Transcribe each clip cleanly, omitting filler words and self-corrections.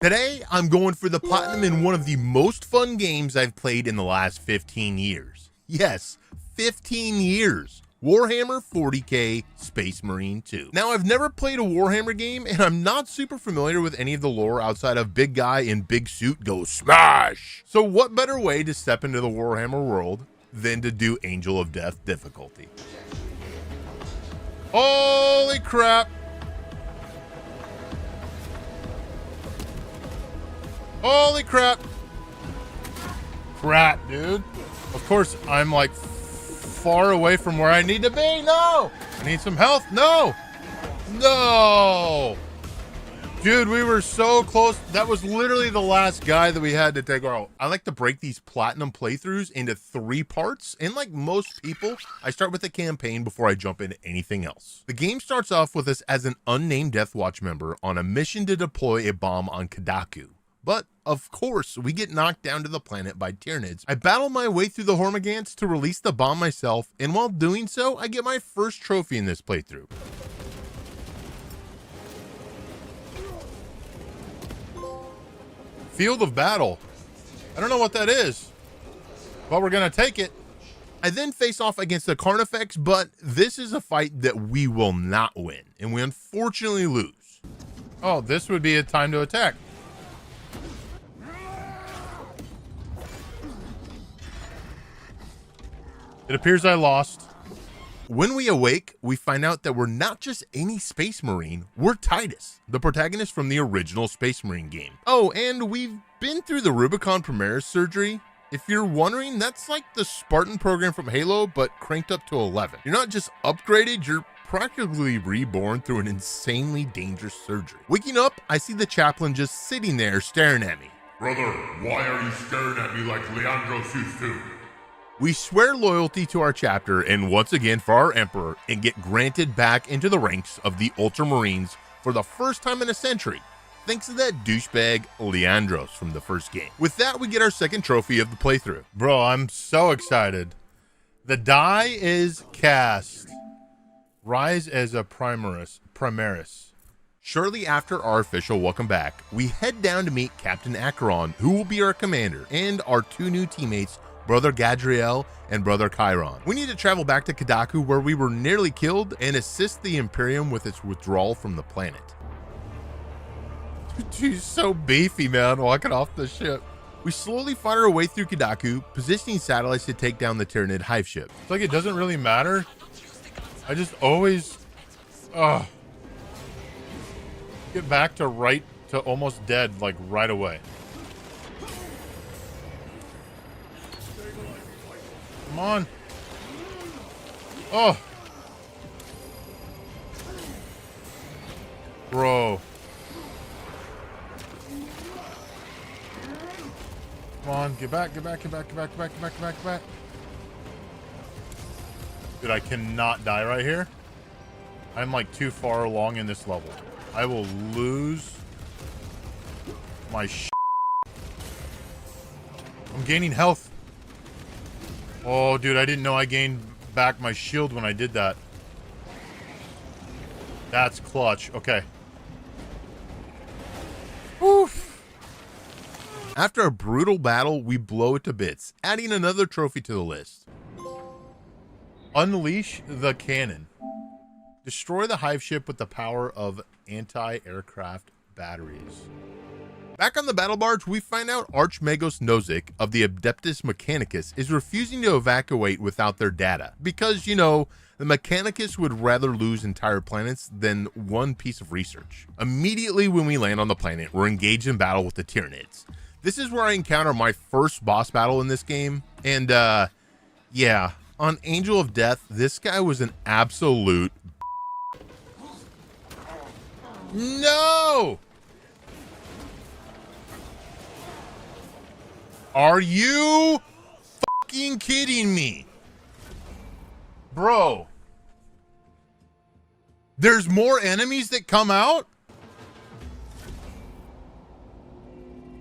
Today, I'm going for the platinum in one of the most fun games I've played in the last 15 years. Yes, 15 years. Warhammer 40k Space Marine 2. Now, I've never played a Warhammer game, and I'm not super familiar with any of the lore outside of big guy in big suit goes smash. So what better way to step into the Warhammer world than to do Angel of Death difficulty? Holy crap. Holy crap. Crap, dude. Of course, I'm like far away from where I need to be. No! I need some health. No! No! Dude, we were so close. That was literally the last guy that we had to take out. I like to break these platinum playthroughs into 3 parts. And like most people, I start with the campaign before I jump into anything else. The game starts off with us as an unnamed Death Watch member on a mission to deploy a bomb on Kadaku. But, of course, we get knocked down to the planet by Tyranids. I battle my way through the Hormigants to release the bomb myself, and while doing so, I get my first trophy in this playthrough. Field of Battle. I don't know what that is, but we're gonna take it. I then face off against the Carnifex, but this is a fight that we will not win, and we unfortunately lose. Oh, this would be a time to attack. It appears I lost. When we awake, we find out that we're not just any Space Marine, we're Titus, the protagonist from the original Space Marine game. Oh, and we've been through the Rubicon Primaris surgery. If you're wondering, that's like the Spartan program from Halo, but cranked up to 11. You're not just upgraded, you're practically reborn through an insanely dangerous surgery. Waking up, I see the chaplain just sitting there staring at me. Brother, why are you staring at me like Leandros used to? We swear loyalty to our chapter and once again for our emperor and get granted back into the ranks of the Ultramarines for the first time in a century, thanks to that douchebag Leandros from the first game. With that, we get our second trophy of the playthrough. Bro, I'm so excited. The die is cast. Rise as a Primaris. Shortly after our official welcome back, we head down to meet Captain Acheron, who will be our commander, and our 2 new teammates, Brother Gadriel and Brother Chiron. We need to travel back to Kadaku, where we were nearly killed, and assist the Imperium with its withdrawal from the planet. She's so beefy, man, walking off the ship. We slowly fight our way through Kadaku, positioning satellites to take down the Tyranid hive ship. It's like it doesn't really matter. I just always get back to almost dead, like right away. Come on. Oh. Bro. Come on, get back. Dude, I cannot die right here. I'm like too far along in this level. I will lose my I'm gaining health. Oh, dude, I didn't know I gained back my shield when I did that. That's clutch. Okay. Oof. After a brutal battle, we blow it to bits, adding another trophy to the list. Unleash the cannon. Destroy the hive ship with the power of anti-aircraft batteries. Back on the battle barge, we find out Archmagos Nozick of the Adeptus Mechanicus is refusing to evacuate without their data because, you know, the Mechanicus would rather lose entire planets than one piece of research. Immediately when we land on the planet, we're engaged in battle with the Tyranids. This is where I encounter my first boss battle in this game, and yeah, on Angel of Death, this guy was an absolute No! Are you fucking kidding me? Bro. There's more enemies that come out?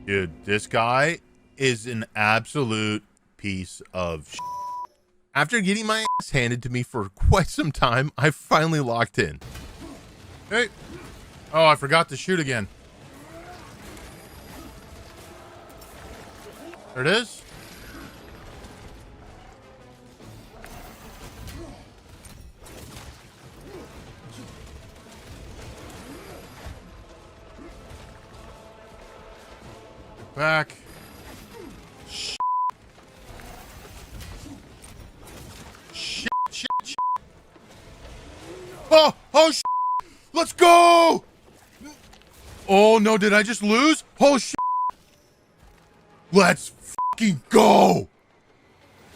Dude, this guy is an absolute piece of shit. After getting my ass handed to me for quite some time, I finally locked in. Hey. Oh, I forgot to shoot again. There it is. Back. Shit. Shit, shit, shit. Oh, shit. Let's go. Oh no, did I just lose? Oh shit. Let's fucking go.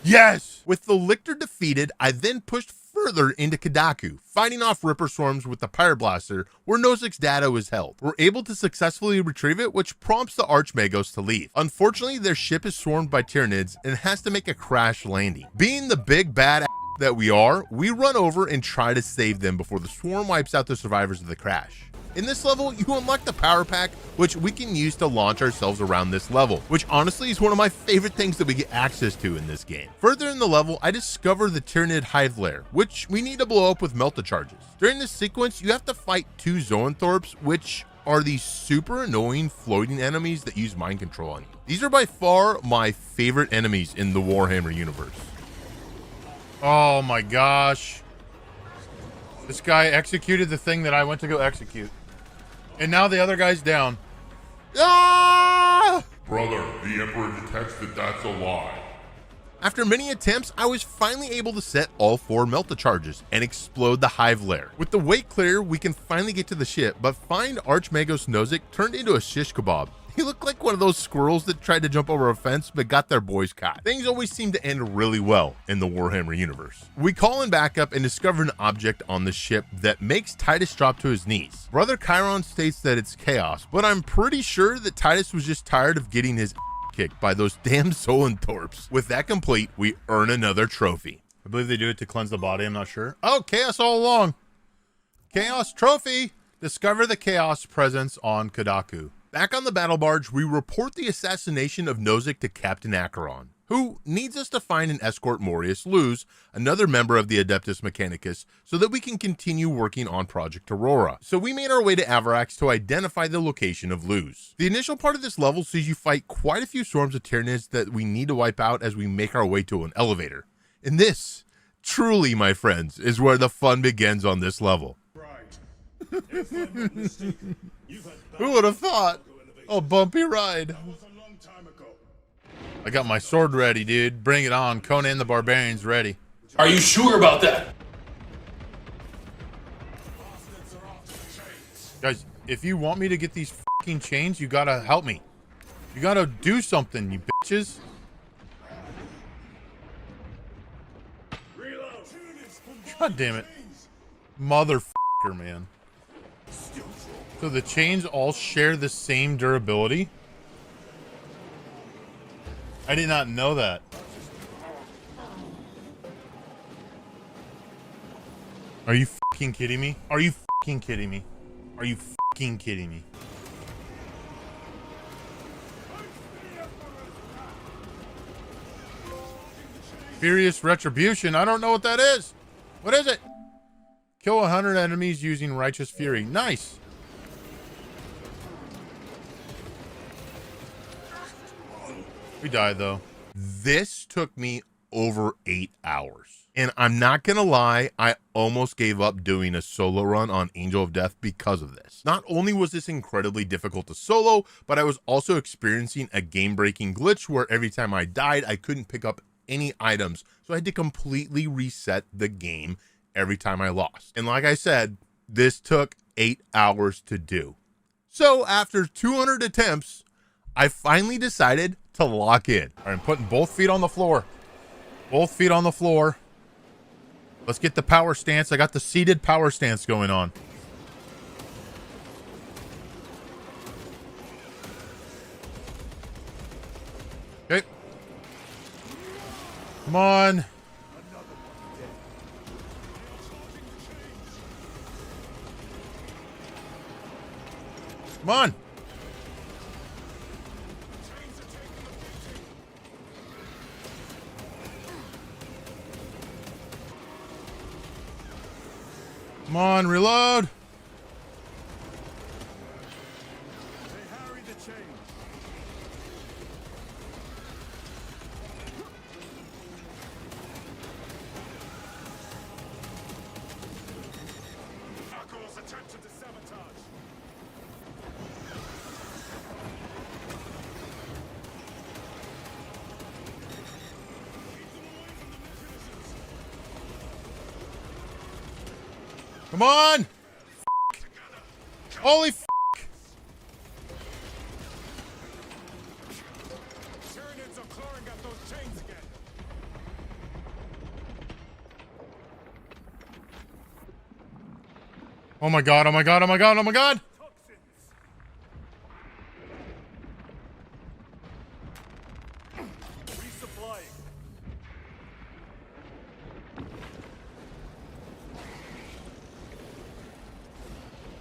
Yes. With the Lictor defeated, I then pushed further into Kadaku, fighting off Ripper Swarms with the Pyreblaster, where Nozik's data was held. We're able to successfully retrieve it, which prompts the Archmagos to leave. Unfortunately, their ship is swarmed by Tyranids and has to make a crash landing. Being the big bad that we are, we run over and try to save them before the swarm wipes out the survivors of the crash. In this level, you unlock the power pack, which we can use to launch ourselves around this level, which honestly is one of my favorite things that we get access to in this game. Further in the level, I discover the Tyranid hive lair, which we need to blow up with melta charges. During this sequence, you have to fight 2 Zoanthropes, which are these super annoying floating enemies that use mind control on you. These are by far my favorite enemies in the Warhammer universe. Oh my gosh. This guy executed the thing that I went to go execute. And now the other guy's down. Ah! Brother, the Emperor detects that that's a lie. After many attempts, I was finally able to set all 4 melta charges and explode the hive lair. With the way clear, we can finally get to the ship, but find Archmagos Nozick turned into a shish kebab. He looked like one of those squirrels that tried to jump over a fence but got their boys caught. Things always seem to end really well in the Warhammer universe. We call in backup and discover an object on the ship that makes Titus drop to his knees. Brother Chiron states that it's chaos, but I'm pretty sure that Titus was just tired of getting his kicked by those damn Zoanthropes. With that complete, we earn another trophy. I believe they do it to cleanse the body, I'm not sure. Oh, chaos all along. Chaos trophy. Discover the chaos presence on Kadaku. Back on the battle barge, we report the assassination of Nozick to Captain Acheron, who needs us to find and escort Morius Luz, another member of the Adeptus Mechanicus, so that we can continue working on Project Aurora. So we made our way to Avarax to identify the location of Luz. The initial part of this level sees you fight quite a few swarms of Tyranids that we need to wipe out as we make our way to an elevator. And this, truly, my friends, is where the fun begins on this level. Who would have thought? Oh, bumpy ride. I got my sword ready, dude. Bring it on. Conan the Barbarian's ready. Are you sure about that? Guys, if you want me to get these fucking chains, you gotta help me. You gotta do something, you bitches. God damn it. Motherfucker, man. So the chains all share the same durability? I did not know that. Are you fucking kidding me? Are you fucking kidding me? Are you fucking kidding me? Furious Retribution? I don't know what that is. What is it? Kill 100 enemies using Righteous Fury. Nice. We died though. This took me over 8 hours. And I'm not gonna lie, I almost gave up doing a solo run on Angel of Death because of this. Not only was this incredibly difficult to solo, but I was also experiencing a game-breaking glitch where every time I died, I couldn't pick up any items. So I had to completely reset the game every time I lost. And like I said, this took 8 hours to do. So after 200 attempts, I finally decided to lock in. All right, I'm putting both feet on the floor. Both feet on the floor. Let's get the power stance. I got the seated power stance going on. Okay. Come on. Come on. Come on, reload. Come on! Holy f***! Oh my god, oh my god, oh my god, oh my god!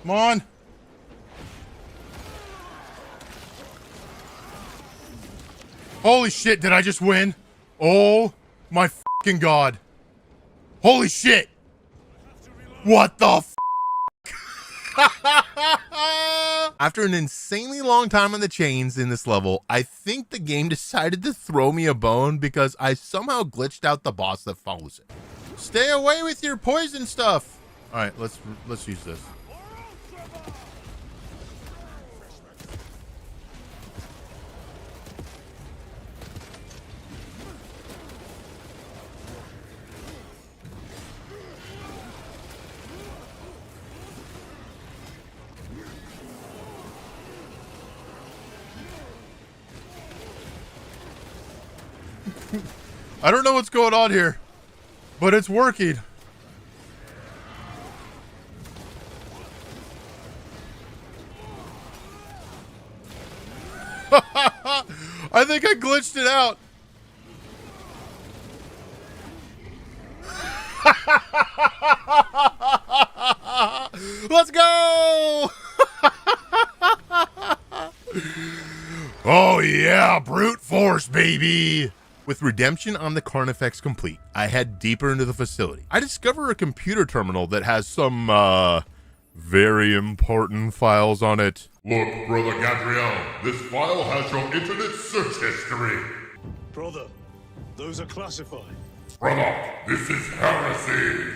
Come on! Holy shit, did I just win? Oh my fucking god. Holy shit! What the f***? After an insanely long time on the chains in this level, I think the game decided to throw me a bone because I somehow glitched out the boss that follows it. Stay away with your poison stuff. All right, let's use this. I don't know what's going on here, but it's working. I think I glitched it out. Let's go! Oh yeah, brute force, baby! With redemption on the Carnifex complete, I head deeper into the facility. I discover a computer terminal that has some, very important files on it. Look, Brother Gadriel, this file has your internet search history. Brother, those are classified. Brother, this is heresy.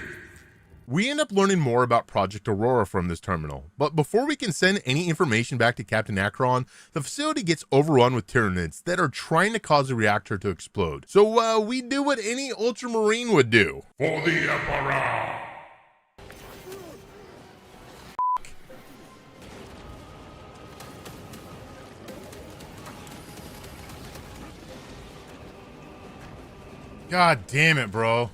We end up learning more about Project Aurora from this terminal, but before we can send any information back to Captain Akron, the facility gets overrun with Tyranids that are trying to cause the reactor to explode. So we do what any Ultramarine would do. For the Emperor. God damn it, bro.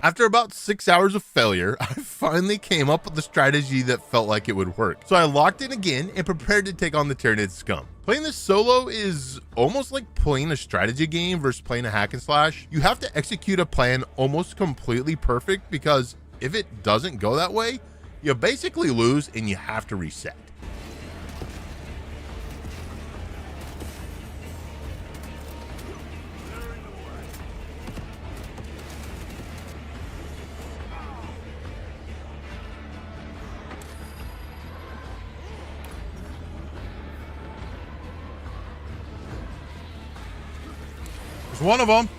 After about 6 hours of failure, I finally came up with a strategy that felt like it would work. So I locked in again and prepared to take on the Tyranid scum. Playing this solo is almost like playing a strategy game versus playing a hack and slash. You have to execute a plan almost completely perfect because if it doesn't go that way, you basically lose and you have to reset. One of them.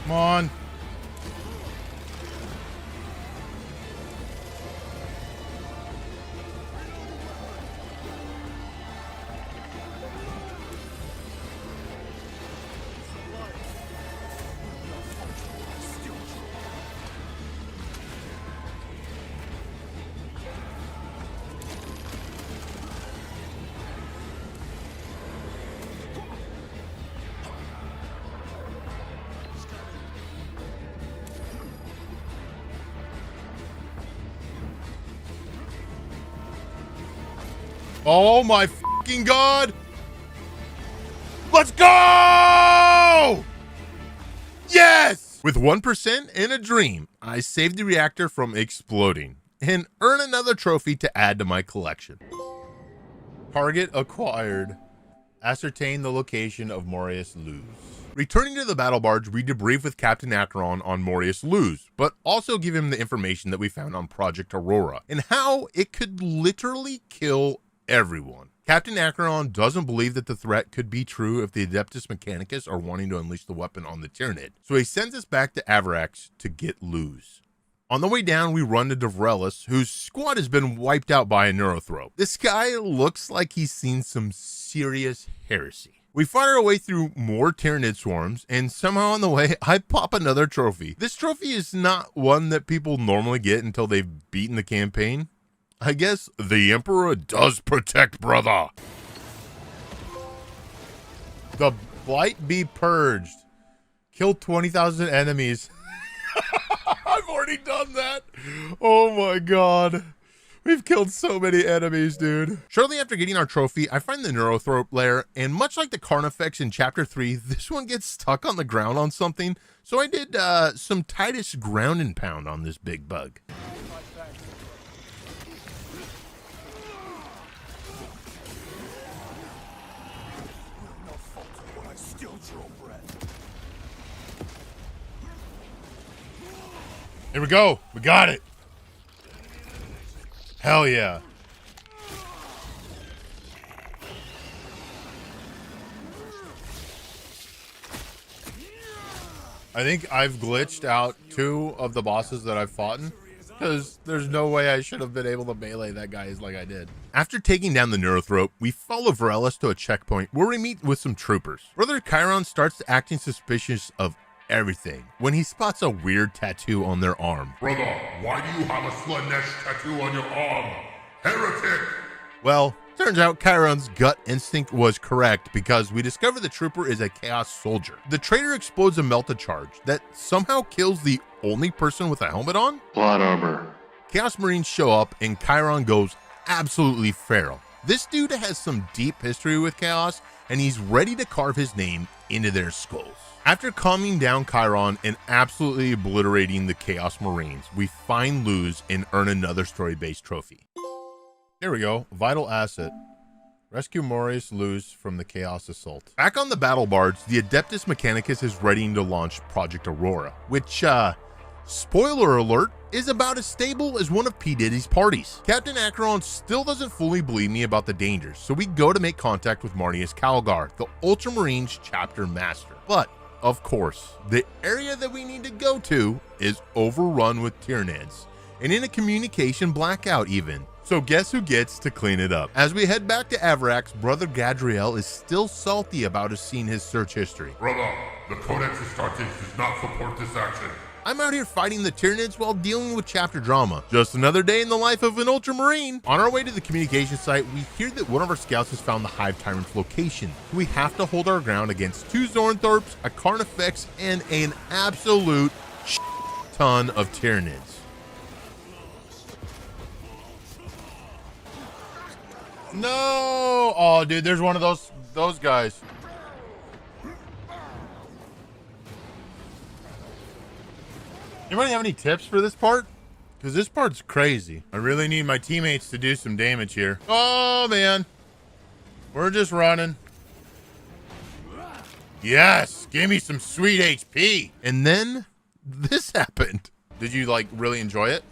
Come on. Oh my fucking god! Let's go! Yes! With 1% and a dream, I saved the reactor from exploding and earn another trophy to add to my collection. Target acquired. Ascertain the location of Morius Luz. Returning to the battle barge, we debrief with Captain Acheron on Morius Luz, but also give him the information that we found on Project Aurora and how it could literally kill everyone. Captain Acheron doesn't believe that the threat could be true if the Adeptus Mechanicus are wanting to unleash the weapon on the Tyranid, so he sends us back to Avarax to get Luz. On the way down, we run into Davrelis, whose squad has been wiped out by a Neurothrope. This guy looks like he's seen some serious heresy. We fight our way through more Tyranid swarms, and somehow on the way, I pop another trophy. This trophy is not one that people normally get until they've beaten the campaign. I guess the Emperor does protect, brother. The Blight be purged. Kill 20,000 enemies. I've already done that. Oh my god. We've killed so many enemies, dude. Shortly after getting our trophy, I find the Neurothrope lair, and much like the Carnifex in Chapter 3, this one gets stuck on the ground on something, so I did some Titus ground and pound on this big bug. Here we go. We got it. Hell yeah. I think I've glitched out 2 of the bosses that I've fought in, because there's no way I should have been able to melee that guy like I did. After taking down the Neurothrope, we follow Varellus to a checkpoint where we meet with some troopers. Brother Chiron starts acting suspicious of everything when he spots a weird tattoo on their arm. Brother, why do you have a Slanesh tattoo on your arm? Heretic! Well, turns out Chiron's gut instinct was correct, because we discover the trooper is a Chaos Soldier. The traitor explodes a melta charge that somehow kills the only person with a helmet on? Plot armor. Chaos Marines show up and Chiron goes absolutely feral. This dude has some deep history with Chaos, and he's ready to carve his name into their skulls. After calming down Chiron and absolutely obliterating the Chaos Marines, we find Luz and earn another story-based trophy. Here we go. Vital asset. Rescue Morius Luz from the Chaos Assault. Back on the battle barge, the Adeptus Mechanicus is ready to launch Project Aurora, which, spoiler alert, is about as stable as one of P. Diddy's parties. Captain Acheron still doesn't fully believe me about the dangers, so we go to make contact with Marnius Calgar, the Ultramarines chapter master. But of course, the area that we need to go to is overrun with Tyranids, and in a communication blackout even. So guess who gets to clean it up? As we head back to Avarax, Brother Gadriel is still salty about us seeing his search history. Brother, the Codex Astartes does not support this action. I'm out here fighting the Tyranids while dealing with chapter drama. Just another day in the life of an Ultramarine. On our way to the communication site, we hear that one of our scouts has found the Hive Tyrant's location. We have to hold our ground against 2 Zornthorpes, a Carnifex, and an absolute ton of Tyranids. No! Oh, dude, there's one of those guys. Anybody have any tips for this part? Because this part's crazy. I really need my teammates to do some damage here. Oh, man. We're just running. Yes! Give me some sweet HP! And then, this happened. Did you, like, really enjoy it?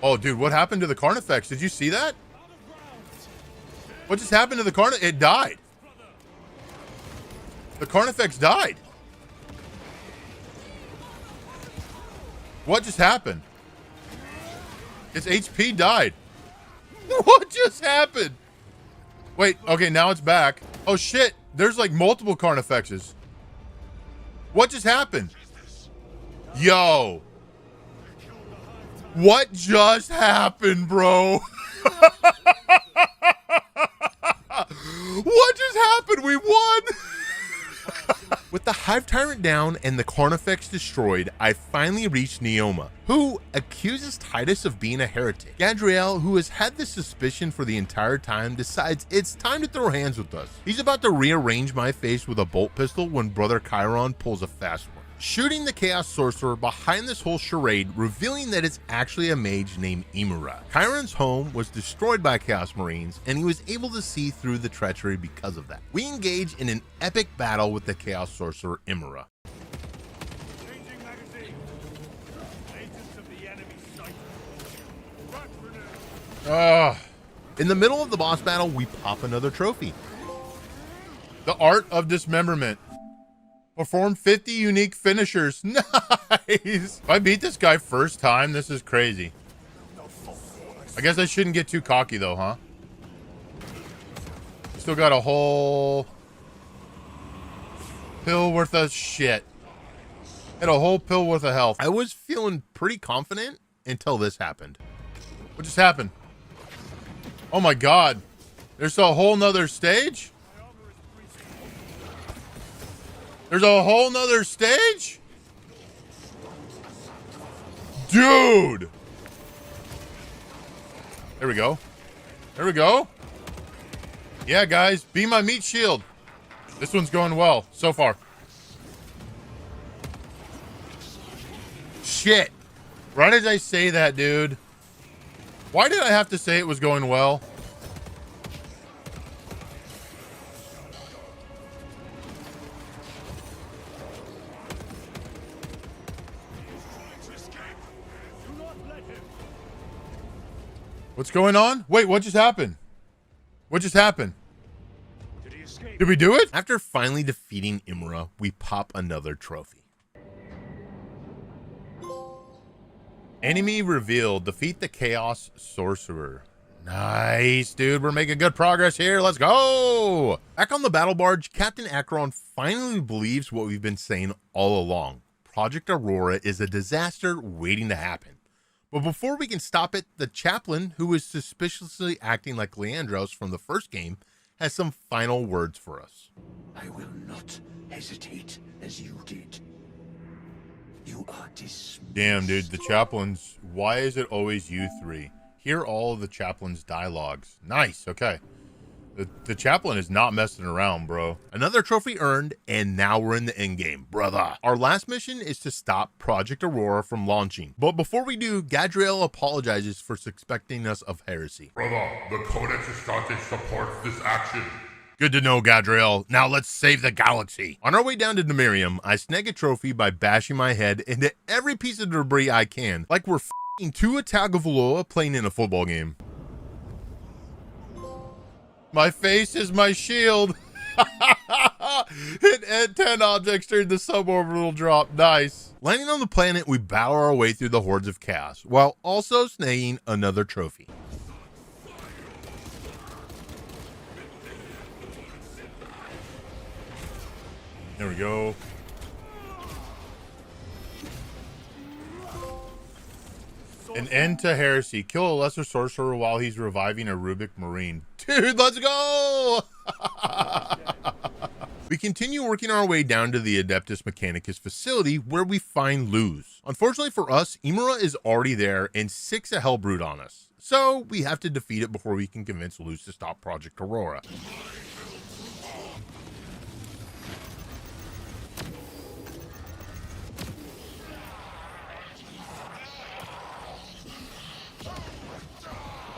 Oh, dude, what happened to the Carnifex? Did you see that? What just happened to the Carnifex? It died. The Carnifex died. What just happened? Its HP died. What just happened? Wait, okay, now it's back. Oh shit, there's like multiple Carnifexes. What just happened? Yo. What just happened, bro? What just happened? We won! With the Hive Tyrant down and the Carnifex destroyed, I finally reached Neoma, who accuses Titus of being a heretic. Gadriel, who has had this suspicion for the entire time, decides it's time to throw hands with us. He's about to rearrange my face with a bolt pistol when Brother Chiron pulls a fast one. shooting the Chaos Sorcerer behind this whole charade, revealing that it's actually a mage named Imura. Chiron's home was destroyed by Chaos Marines, and he was able to see through the treachery because of that. We engage in an epic battle with the Chaos Sorcerer Imura. Changing magazine. Agents of the enemy sight. Frag grenade. In the middle of the boss battle, we pop another trophy. The Art of Dismemberment. Perform 50 unique finishers. Nice. If I beat this guy first time, this is crazy. I guess I shouldn't get too cocky though, huh? Still got a whole pill worth of shit. Had a whole pill worth of health. I was feeling pretty confident until this happened. What just happened? Oh my god. There's a whole nother stage? There's a whole nother stage? Dude! There we go. There we go. Yeah, guys, be my meat shield. This one's going well so far. Shit. Why did I say that, dude? Why did I have to say it was going well? What's going on? Wait, what just happened? What just happened? Did he escape? Did we do it? After finally defeating Imura, we pop another trophy. Enemy revealed. Defeat the Chaos Sorcerer. Nice, dude. We're making good progress here. Let's go. Back on the battle barge, Captain Acheron finally believes what we've been saying all along. Project Aurora is a disaster waiting to happen. But before we can stop it, the chaplain, who is suspiciously acting like Leandros from the first game, has some final words for us. I will not hesitate as you did. You are dismissed. Damn, dude. The chaplains. Why is it always you three? Hear all of the chaplain's dialogues. Nice. Okay. The chaplain is not messing around, bro. Another trophy earned, and now we're in the end game, brother. Our last mission is to stop Project Aurora from launching. But before we do, Gadriel apologizes for suspecting us of heresy. Brother, the Codex Estante supports this action. Good to know, Gadriel. Now let's save the galaxy. On our way down to Nemirium, I snag a trophy by bashing my head into every piece of debris I can, like we're f***ing two Tagovailoa playing in a football game. My face is my shield. Hit 10 objects during the suborbital drop. Nice. Landing on the planet, we bow our way through the hordes of chaos, while also snagging another trophy. There we go. An end to heresy. Kill a lesser sorcerer while he's reviving a Rubik Marine. Dude, let's go! We continue working our way down to the Adeptus Mechanicus facility where we find Luz. Unfortunately for us, Imura is already there and sics a Hellbrood on us. So we have to defeat it before we can convince Luz to stop Project Aurora.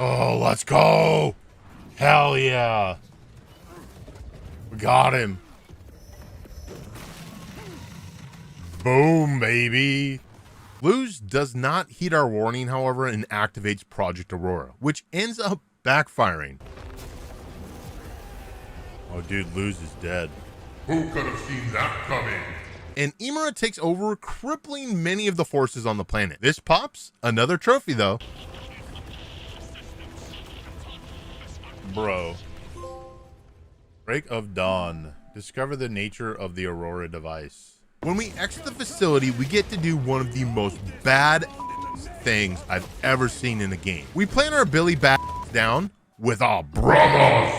Oh, let's go! Hell yeah! We got him. Boom, baby. Luz does not heed our warning, however, and activates Project Aurora, which ends up backfiring. Oh, dude, Luz is dead. Who could have seen that coming? And Imura takes over, crippling many of the forces on the planet. This pops another trophy, though. Bro. Break of Dawn. Discover the nature of the Aurora device. When we exit the facility, we get to do one of the most bad things I've ever seen in a game. We plant our Billy Bat down with our brothers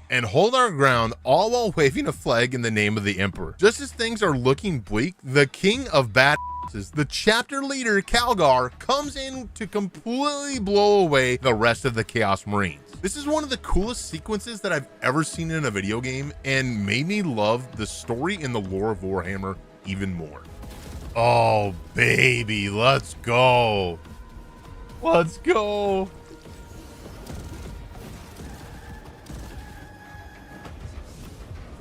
and hold our ground, all while waving a flag in the name of the Emperor. Just as things are looking bleak, the king of badasses, the chapter leader Calgar, comes in to completely blow away the rest of the Chaos Marines. This is one of the coolest sequences that I've ever seen in a video game and made me love the story and the lore of Warhammer even more. Oh, baby, let's go. Let's go.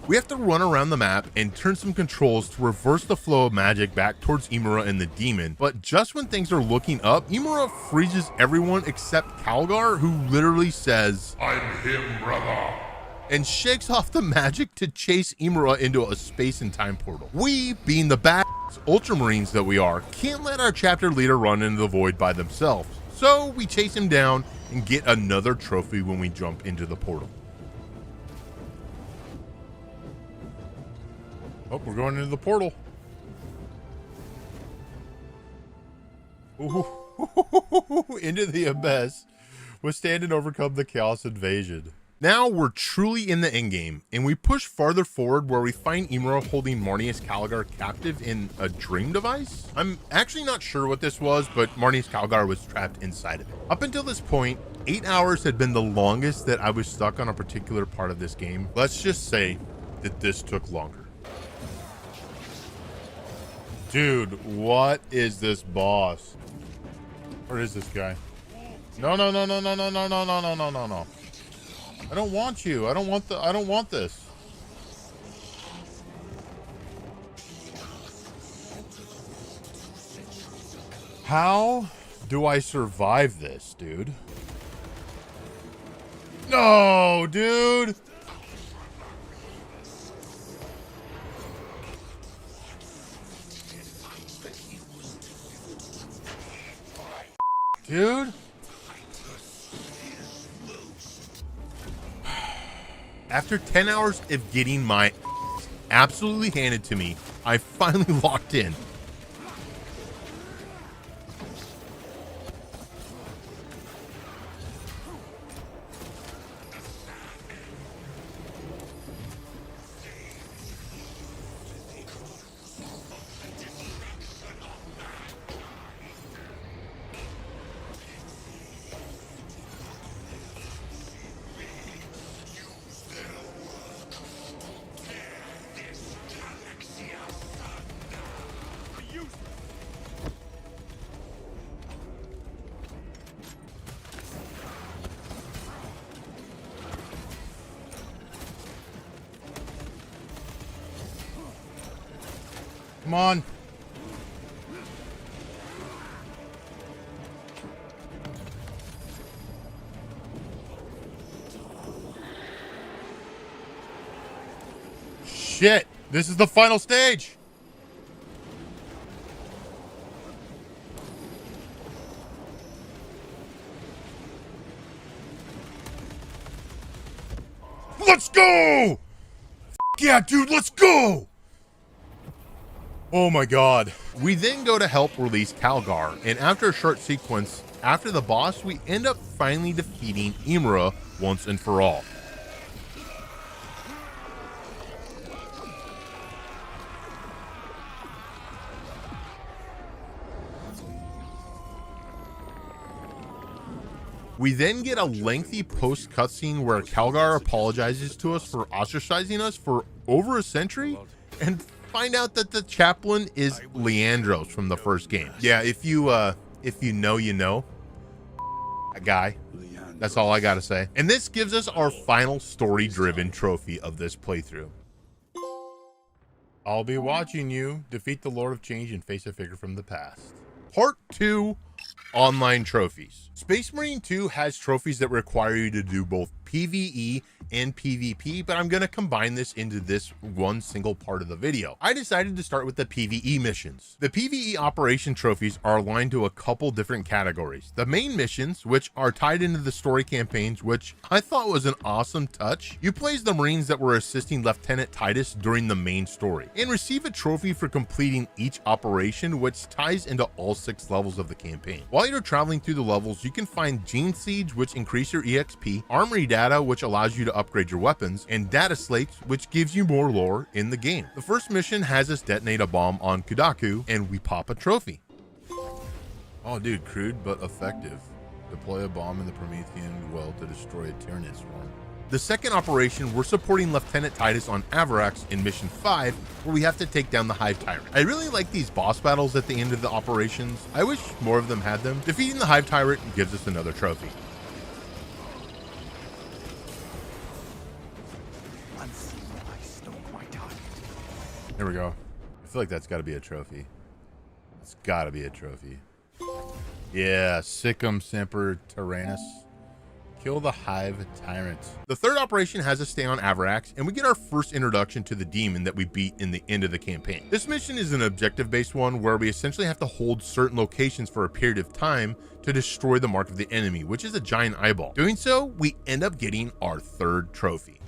We have to run around the map and turn some controls to reverse the flow of magic back towards Imura and the demon, but just when things are looking up, Imura freezes everyone except Calgar, who literally says, I'm him, brother. and shakes off the magic to chase Imura into a space and time portal. We, being the badass Ultramarines that we are, can't let our chapter leader run into the void by themselves, so we chase him down and get another trophy when we jump into the portal. Oh, we're going into the portal. Ooh, into the abyss. Withstand and overcome the chaos invasion. Now we're truly in the endgame, and we push farther forward where we find Imura holding Marneus Calgar captive in a dream device. I'm actually not sure what this was, but Marneus Calgar was trapped inside of it. Up until this point, 8 hours had been the longest that I was stuck on a particular part of this game. Let's just say that this took longer. Dude, what is this boss? Where is this guy? No. I don't want you. I don't want this. How do I survive this, dude? No, dude. Dude. After 10 hours of getting my absolutely handed to me, I finally locked in. Come on. Shit, this is the final stage. Let's go! F yeah, dude, let's go! Oh my god. We then go to help release Calgar, and after a short sequence, after the boss, we end up finally defeating Imura once and for all. We then get a lengthy post cutscene where Calgar apologizes to us for ostracizing us for over a century, and find out that the chaplain is Leandros from the first game. Yeah, if you know, you know. A guy. That's all I gotta say. And this gives us our final story-driven trophy of this playthrough. I'll be watching you defeat the Lord of Change and face a figure from the past. Part 2, online trophies. Space Marine 2 has trophies that require you to do both PvE and PvP, but I'm going to combine this into this one single part of the video. I decided to start with the PvE missions. The PVE Operation trophies are aligned to a couple different categories. The main missions, which are tied into the story campaigns, which I thought was an awesome touch. You play as the Marines that were assisting Lieutenant Titus during the main story, and receive a trophy for completing each operation, which ties into all 6 levels of the campaign. While you're traveling through the levels, you can find Gene Seeds, which increase your EXP, Armory Data, which allows you to upgrade your weapons, and Data Slates, which gives you more lore in the game. The first mission has us detonate a bomb on Kudaku, and we pop a trophy. Oh dude, crude but effective. Deploy a bomb in the Promethean well to destroy a Tyranid swarm. The second operation, we're supporting Lieutenant Titus on Avarax in Mission 5, where we have to take down the Hive Tyrant. I really like these boss battles at the end of the operations. I wish more of them had them. Defeating the Hive Tyrant gives us another trophy. There we go. I feel like that's got to be a trophy. It's got to be a trophy. Yeah, Siccum Semper Tyrannus. Kill the Hive Tyrant. The third operation has us stay on Avarax, and we get our first introduction to the demon that we beat in the end of the campaign. This mission is an objective-based one where we essentially have to hold certain locations for a period of time to destroy the mark of the enemy, which is a giant eyeball. Doing so, we end up getting our third trophy.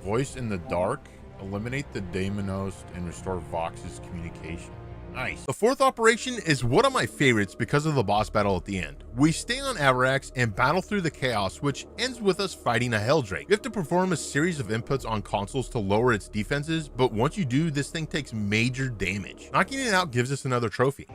Voice in the dark. Eliminate the Daimonos and restore Vox's communication. Nice. The fourth operation is one of my favorites because of the boss battle at the end. We stay on Avarax and battle through the chaos, which ends with us fighting a Helldrake. You have to perform a series of inputs on consoles to lower its defenses, but once you do, this thing takes major damage. Knocking it out gives us another trophy.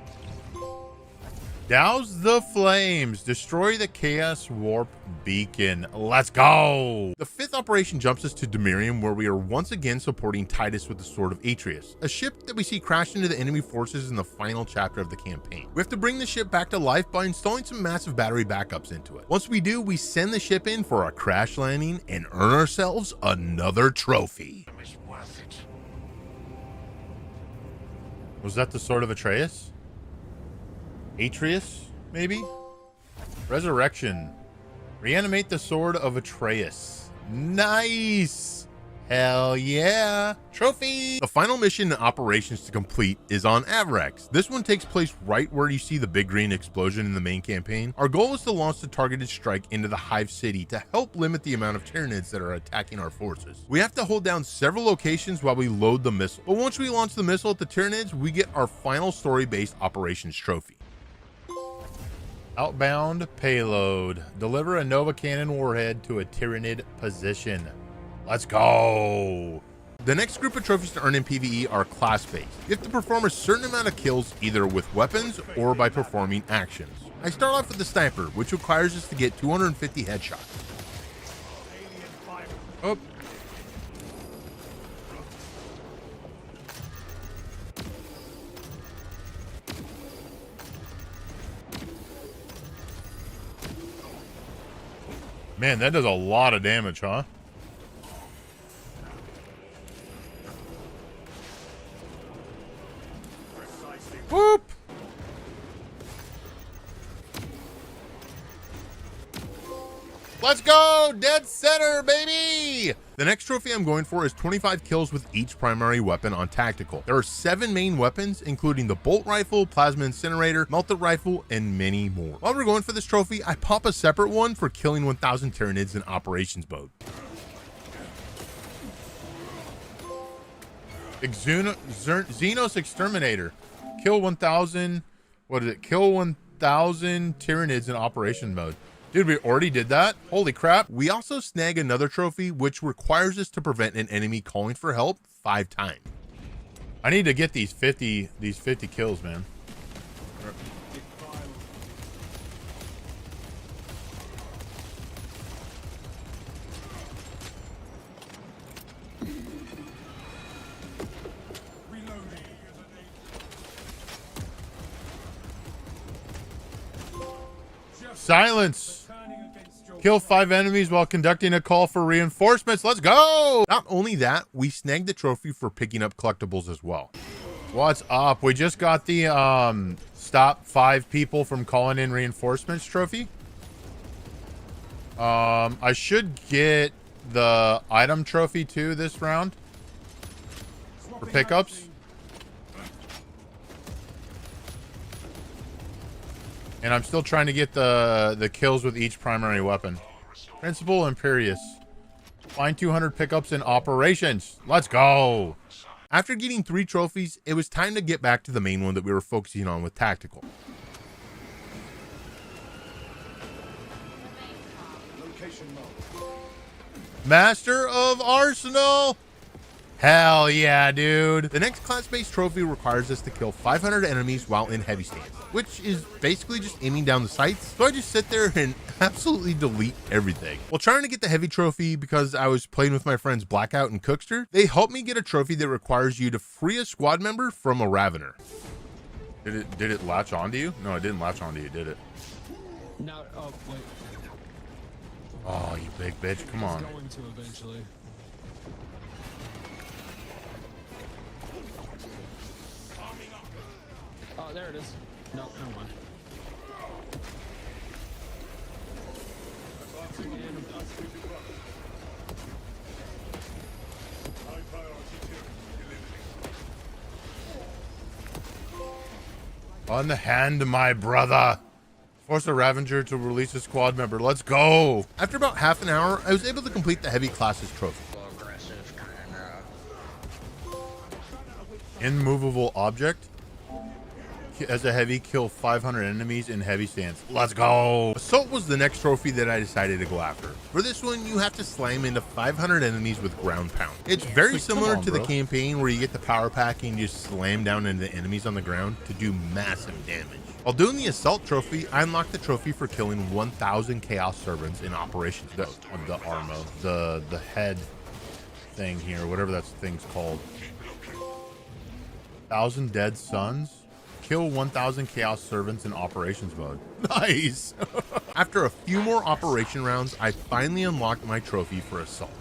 Douse the flames. Destroy the Chaos Warp Beacon. Let's go. The fifth operation jumps us to Demirium, where we are once again supporting Titus with the Sword of Atreus, a ship that we see crash into the enemy forces in the final chapter of the campaign. We have to bring the ship back to life by installing some massive battery backups into it. Once we do, we send the ship in for a crash landing and earn ourselves another trophy. Was that the Sword of Atreus? Atreus, maybe? Resurrection. Reanimate the Sword of Atreus. Nice! Hell yeah! Trophy! The final mission and operations to complete is on Avarax. This one takes place right where you see the big green explosion in the main campaign. Our goal is to launch the targeted strike into the Hive City to help limit the amount of Tyranids that are attacking our forces. We have to hold down several locations while we load the missile. But once we launch the missile at the Tyranids, we get our final story-based operations trophy. Outbound payload. Deliver a Nova Cannon warhead to a Tyranid position. Let's go. The next group of trophies to earn in PvE are class-based. You have to perform a certain amount of kills either with weapons or by performing actions. I start off with the sniper, which requires us to get 250 headshots. Oh. Man, that does a lot of damage, huh? Whoop! Let's go! Dead center, baby! The next trophy I'm going for is 25 kills with each primary weapon on tactical. There are 7 main weapons, including the bolt rifle, plasma incinerator, melted rifle, and many more. While we're going for this trophy, I pop a separate one for killing 1,000 Tyranids in operations mode. Xenos Exterminator. Kill 1,000. What is it? Kill 1,000 Tyranids in operation mode. Dude, we already did that? Holy crap. We also snag another trophy, which requires us to prevent an enemy calling for help 5 times. I need to get these 50 kills, man. Silence. Kill 5 enemies while conducting a call for reinforcements. Let's go. Not only that, we snagged the trophy for picking up collectibles as well. What's up? We just got the stop 5 people from calling in reinforcements trophy. I should get the item trophy too this round for pickups. And I'm still trying to get the kills with each primary weapon. Principal Imperius. Find 200 pickups in operations. Let's go. After getting 3 trophies, it was time to get back to the main one that we were focusing on with tactical. Master of Arsenal. Hell yeah, dude. The next class-based trophy requires us to kill 500 enemies while in heavy stance, which is basically just aiming down the sights. So I just sit there and absolutely delete everything. While trying to get the heavy trophy, because I was playing with my friends Blackout and Cookster, they helped me get a trophy that requires you to free a squad member from a Ravener. Did it latch onto you? No, it didn't latch onto you, did it? No, oh, wait. Oh, you big bitch, come on. It's going to eventually. Oh, there it is. No, never mind. Unhand my brother. Force a Ravenger to release a squad member. Let's go. After about half an hour, I was able to complete the heavy classes trophy. Immovable object. As a heavy, kill 500 enemies in heavy stance. Let's go. Assault was the next trophy that I decided to go after. For this one, you have to slam into 500 enemies with ground pound. It's very similar to the campaign where you get the power pack and you just slam down into enemies on the ground to do massive damage. While doing the assault trophy, I unlocked the trophy for killing 1,000 chaos servants in operations. The Armo, the head thing here, whatever that thing's called. 1,000 dead sons. Kill 1,000 chaos servants in operations mode. Nice. After a few more operation rounds, I finally unlocked my trophy for assault.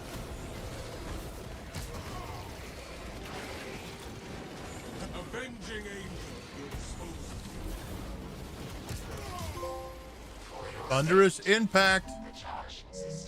Avenging Thunderous impact.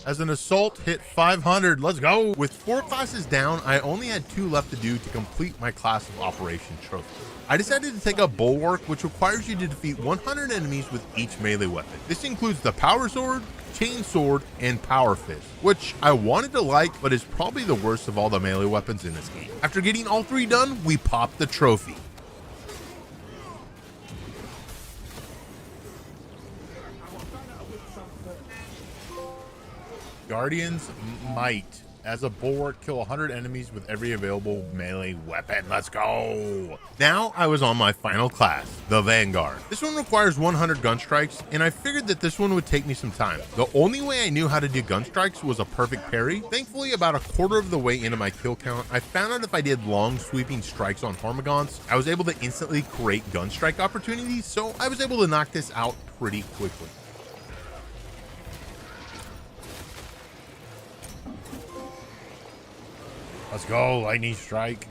As an assault, hit 500. Let's go. With 4 classes down, I only had 2 left to do to complete my class of operation trophy. I decided to take up Bulwark, which requires you to defeat 100 enemies with each melee weapon. This includes the Power Sword, Chain Sword, and Power Fist, which I wanted to like, but is probably the worst of all the melee weapons in this game. After getting all 3 done, we popped the trophy. Guardian's Might. As a Bulwark, kill 100 enemies with every available melee weapon. Let's go. Now I was on my final class, the Vanguard. This one requires 100 gun strikes, and I figured that this one would take me some time. The only way I knew how to do gun strikes was a perfect parry. Thankfully, about a quarter of the way into my kill count, I found out if I did long sweeping strikes on Hormagaunts, I was able to instantly create gun strike opportunities, so I was able to knock this out pretty quickly. Let's go, lightning strike.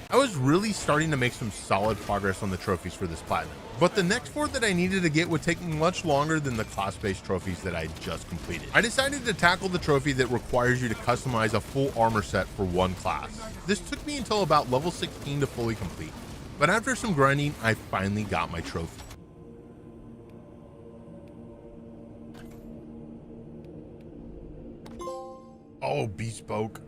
I was really starting to make some solid progress on the trophies for this platinum, but the next 4 that I needed to get would take much longer than the class-based trophies that I just completed. I decided to tackle the trophy that requires you to customize a full armor set for 1 class. This took me until about level 16 to fully complete, but after some grinding, I finally got my trophy. Oh, bespoke.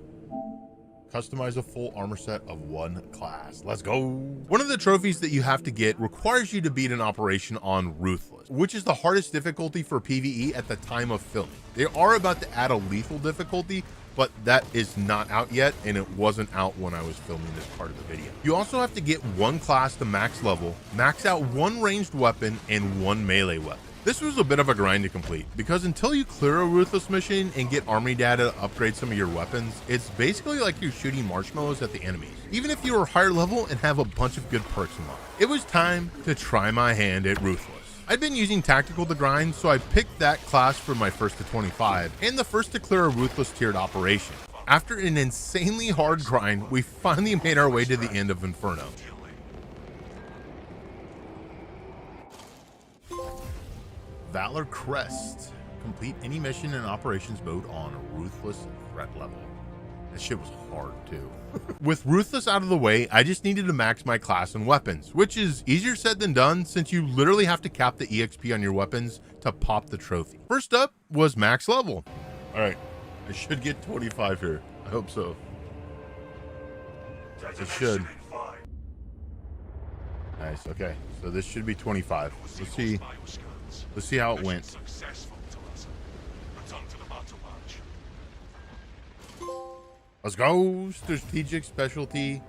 Customize a full armor set of 1 class. Let's go. One of the trophies that you have to get requires you to beat an operation on Ruthless, which is the hardest difficulty for PvE at the time of filming. They are about to add a lethal difficulty, but that is not out yet, and it wasn't out when I was filming this part of the video. You also have to get 1 class to max level, max out 1 ranged weapon, and 1 melee weapon. This was a bit of a grind to complete, because until you clear a Ruthless mission and get army data to upgrade some of your weapons, it's basically like you're shooting marshmallows at the enemies, even if you are higher level and have a bunch of good perks unlocked. It was time to try my hand at Ruthless. I'd been using Tactical to grind, so I picked that class for my first to 25, and the first to clear a Ruthless tiered operation. After an insanely hard grind, we finally made our way to the end of Inferno. Valor Crest. Complete any mission in operations mode on Ruthless threat level. That shit was hard too. With Ruthless out of the way, I just needed to max my class and weapons, which is easier said than done since you literally have to cap the EXP on your weapons to pop the trophy. First up was max level. All right, I should get 25 here. I hope so. It should. Nice, okay. So this should be 25. Let's see how it went. Let's go. Strategic specialty.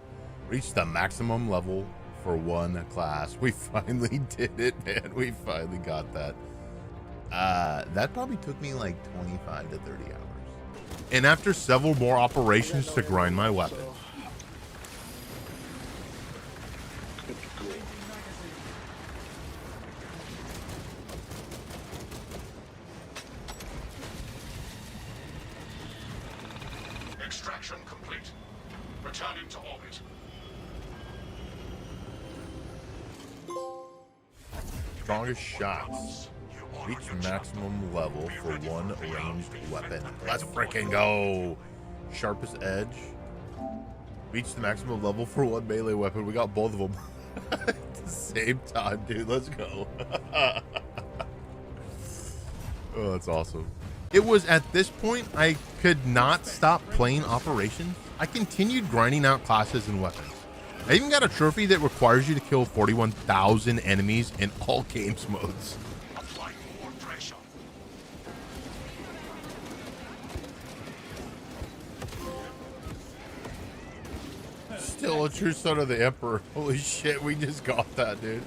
Reach the maximum level for one class. We finally did it, man. We finally got that. That probably took me like 25 to 30 hours. And after several more operations to grind my weapon. Extraction complete. Returning to orbit. Strongest shots. Reach maximum level for one ranged weapon. Let's freaking go. Sharpest edge. Reach the maximum level for one melee weapon. We got both of them at the same time, dude. Let's go. Oh, that's awesome. It was at this point I could not stop playing Operations. I continued grinding out classes and weapons. I even got a trophy that requires you to kill 41,000 enemies in all games modes. Apply more pressure. Still a true son of the Emperor. Holy shit, we just got that, dude.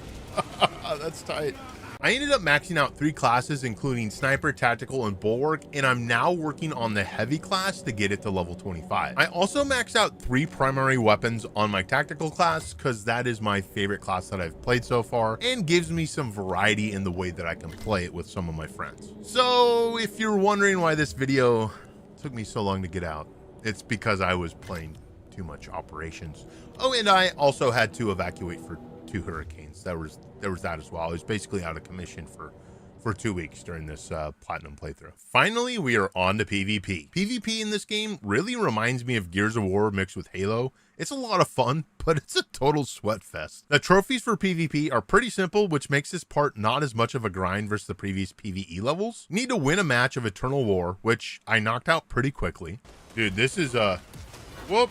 That's tight. I ended up maxing out 3 classes, including Sniper, Tactical, and Bulwark, and I'm now working on the Heavy class to get it to level 25. I also maxed out 3 primary weapons on my Tactical class, because that is my favorite class that I've played so far, and gives me some variety in the way that I can play it with some of my friends. So, if you're wondering why this video took me so long to get out, it's because I was playing too much Operations. Oh, and I also had to evacuate for 2 hurricanes. There was that as well. I was basically out of commission for 2 weeks during this platinum playthrough. Finally, we are on to PvP. PvP in this game really reminds me of Gears of War mixed with Halo. It's a lot of fun, but it's a total sweat fest. The trophies for PvP are pretty simple, which makes this part not as much of a grind versus the previous PvE levels. You need to win a match of Eternal War, which I knocked out pretty quickly. Dude, this is a... Whoop.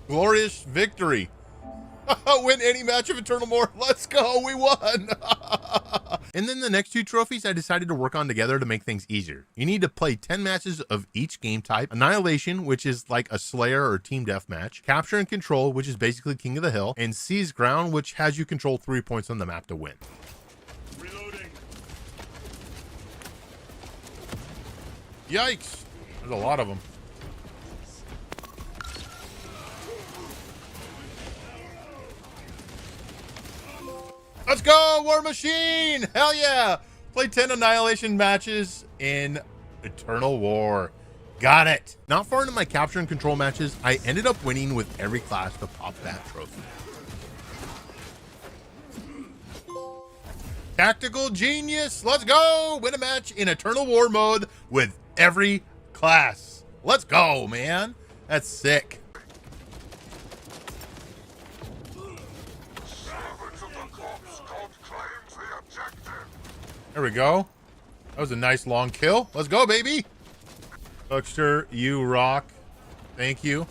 Glorious victory. Win any match of Eternal War. Let's go. We won. And then the next 2 trophies I decided to work on together to make things easier. You need to play 10 matches of each game type. Annihilation, which is like a Slayer or team deathmatch. Capture and Control, which is basically King of the Hill. And Seize Ground, which has you control 3 points on the map to win. Reloading. Yikes. There's a lot of them. Let's go, War Machine! Hell yeah! Play 10 Annihilation matches in Eternal War. Got it! Not far into my Capture and Control matches, I ended up winning with every class to pop that trophy. Tactical Genius! Let's go! Win a match in Eternal War mode with every class. Let's go, man! That's sick. There we go. That was a nice long kill. Let's go, baby. Cookster, you rock. Thank you.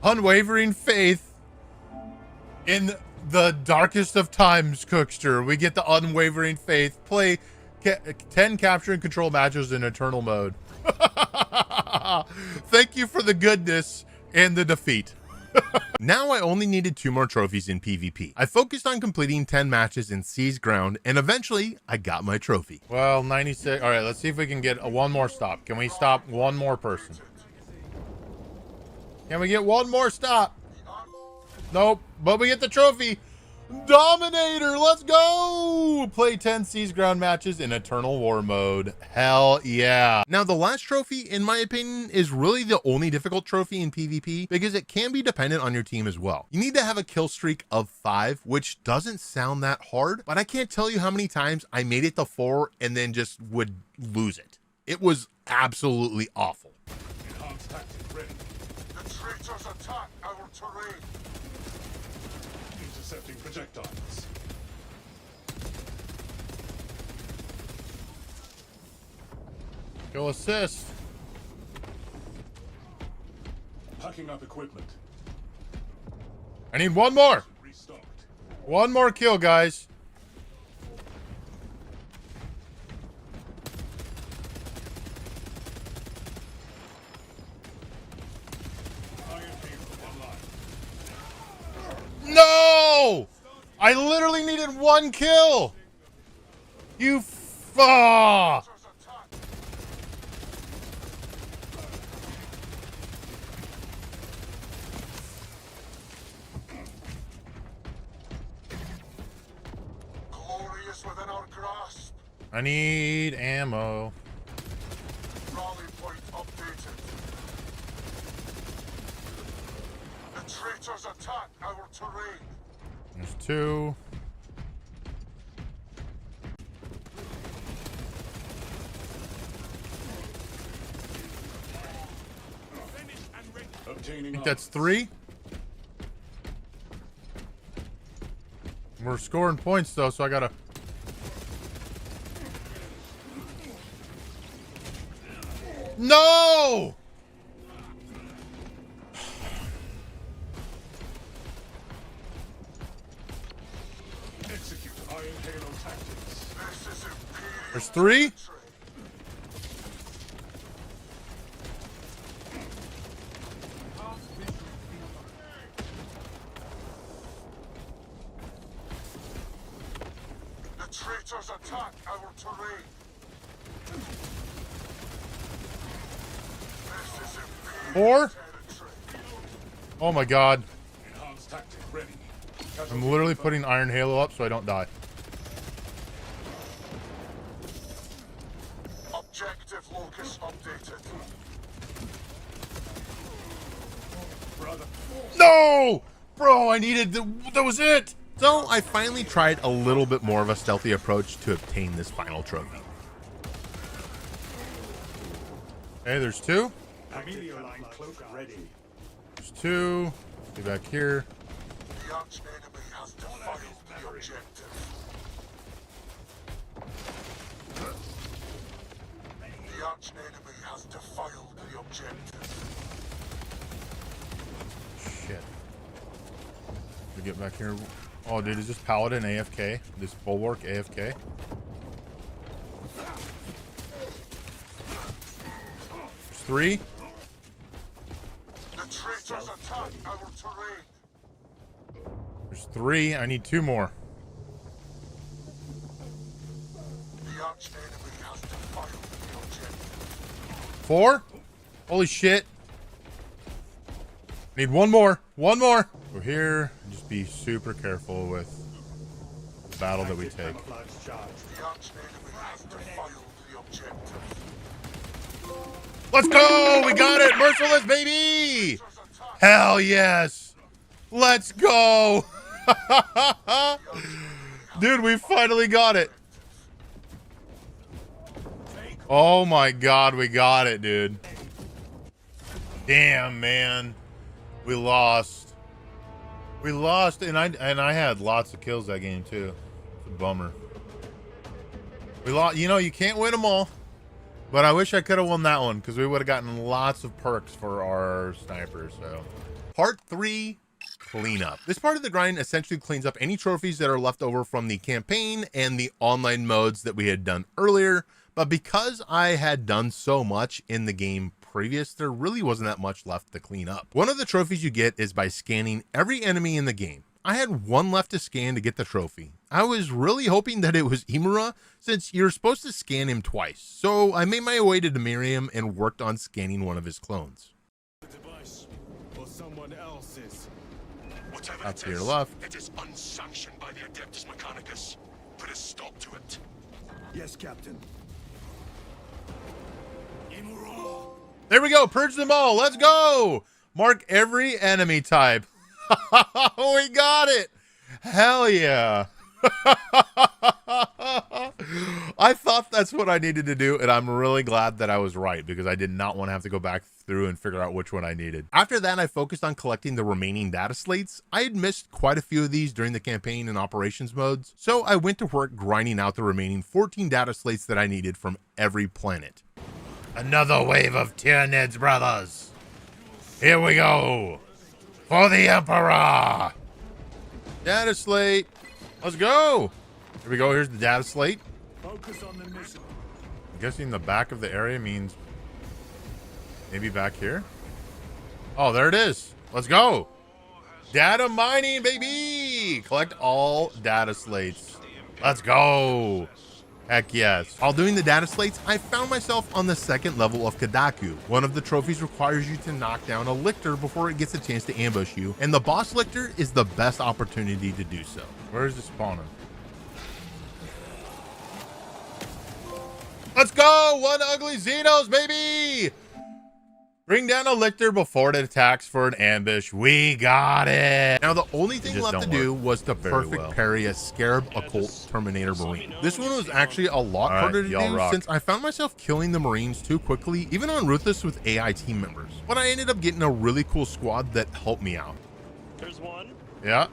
Unwavering faith in the darkest of times, Cookster. We get the unwavering faith. Play 10 capture and control matches in Eternal mode. Thank you for the goodness and the defeat. Now I only needed 2 more trophies in PvP. I focused on completing 10 matches in Seize Ground, and eventually I got my trophy. Well, 96. All right, let's see if we can get one more stop. Can we stop one more person? Can we get one more stop? Nope, but we get the trophy. Dominator, let's go! Play 10 Seize Ground matches in Eternal War mode. Hell yeah. Now, the last trophy, in my opinion, is really the only difficult trophy in PvP because it can be dependent on your team as well. You need to have a kill streak of 5, which doesn't sound that hard, but I can't tell you how many times I made it to 4 and then just would lose it. It was absolutely awful. Enhanced tactic ready. The traitors attack our terrain. Intercepting projectiles. Go assist. Packing up equipment. I need one more. Restocked. One more kill, guys. I literally needed one kill. You fa. Glory is within our grasp. I need ammo. Rally point updated. The traitors attack our terrain. There's two. I think that's three. We're scoring points though, so I gotta. No! Execute Iron Halo tactics. This is Imperial. There's three. The traitors attack our terrain. This is Imperial Four. territory. Oh my god. Enhanced tactic ready. I'm literally putting Iron Halo up so I don't die. Objective locus updated. Brother. No! Bro, I needed that was it! So I finally tried a little bit more of a stealthy approach to obtain this final trophy. Okay, there's two. Amelia line cloak ready. There's two. Get back here. The arch enemy has defiled the objective. The arch enemy has defiled the objective. Shit. We get back here. Oh, dude, is this Paladin AFK? This Bulwark AFK? There's three. The traitors attack our terrain. There's three. I need two more. The arch enemy has defiled the objective. Four? Holy shit. Need one more. One more. Go here. Just be super careful with the battle that we take. The arch enemy has defiled the objective. Let's go! We got it! Merciless, baby! Hell yes! Let's go! Dude, we finally got it. Oh my god, we got it, dude. Damn, man. We lost. We lost, and I had lots of kills that game too. It's a bummer. We lost. You know, you can't win them all. But I wish I could have won that one because we would have gotten lots of perks for our snipers. So, part 3, cleanup. This part of the grind essentially cleans up any trophies that are left over from the campaign and the online modes that we had done earlier. But because I had done so much in the game previous, there really wasn't that much left to clean up. One of the trophies you get is by scanning every enemy in the game. I had one left to scan to get the trophy. I was really hoping that it was Imura, since you're supposed to scan him twice. So I made my way to Demirium and worked on scanning one of his clones. Device or someone else's. Whatever Up it to your is, left. it is unsanctioned by the Adeptus Mechanicus. Put a stop to it. Yes, Captain. There we go. Purge them all. Let's go. Mark every enemy type. We got it. Hell yeah. I thought that's what I needed to do, and I'm really glad that I was right because I did not want to have to go back through and figure out which one I needed. After that, I focused on collecting the remaining data slates. I had missed quite a few of these during the campaign and operations modes, so I went to work grinding out the remaining 14 data slates that I needed from every planet. Another wave of Tyranids, brothers. Here we go. For the Emperor. Data slate. Let's go. Here we go. Here's the data slate. Focus on the mission. I'm guessing the back of the area means maybe back here. Oh, there it is. Let's go. Data mining, baby. baby. Collect all data slates. Let's go. Heck yes. While doing the data slates, I found myself on the second level of Kadaku. One of the trophies requires you to knock down a lictor before it gets a chance to ambush you, and the boss lictor is the best opportunity to do so. Where's the spawner? Let's go! One ugly Xenos, baby! Bring down a lictor before it attacks for an ambush. We got it. Now, the only thing left to do was to perfect parry a Scarab Occult Terminator Marine. This one was actually a lot harder to do since I found myself killing the Marines too quickly, even on Ruthless with AI team members. But I ended up getting a really cool squad that helped me out. There's one. Yeah.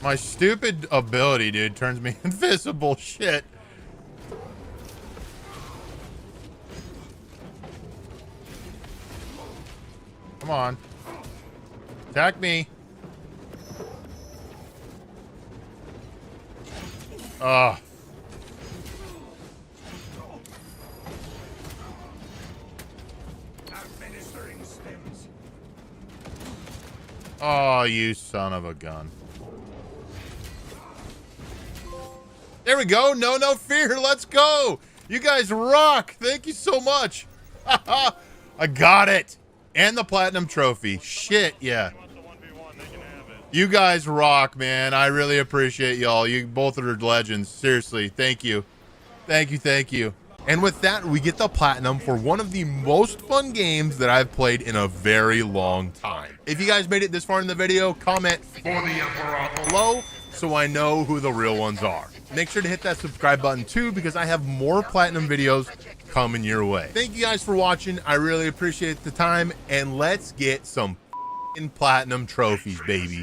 My stupid ability, dude, turns me invisible. Shit. Come on. Attack me. Ugh. Oh, you son of a gun. There we go. No fear. Let's go. You guys rock. Thank you so much. I got it. And the platinum trophy. Shit, yeah. You guys rock, man. I really appreciate y'all. You both are legends. Seriously. Thank you. Thank you. And with that, we get the platinum for one of the most fun games that I've played in a very long time. If you guys made it this far in the video, comment "For the Emperor" below so I know who the real ones are. Make sure to hit that subscribe button too, because I have more platinum videos coming your way. Thank you guys for watching. I really appreciate the time, and let's get some platinum trophies, baby.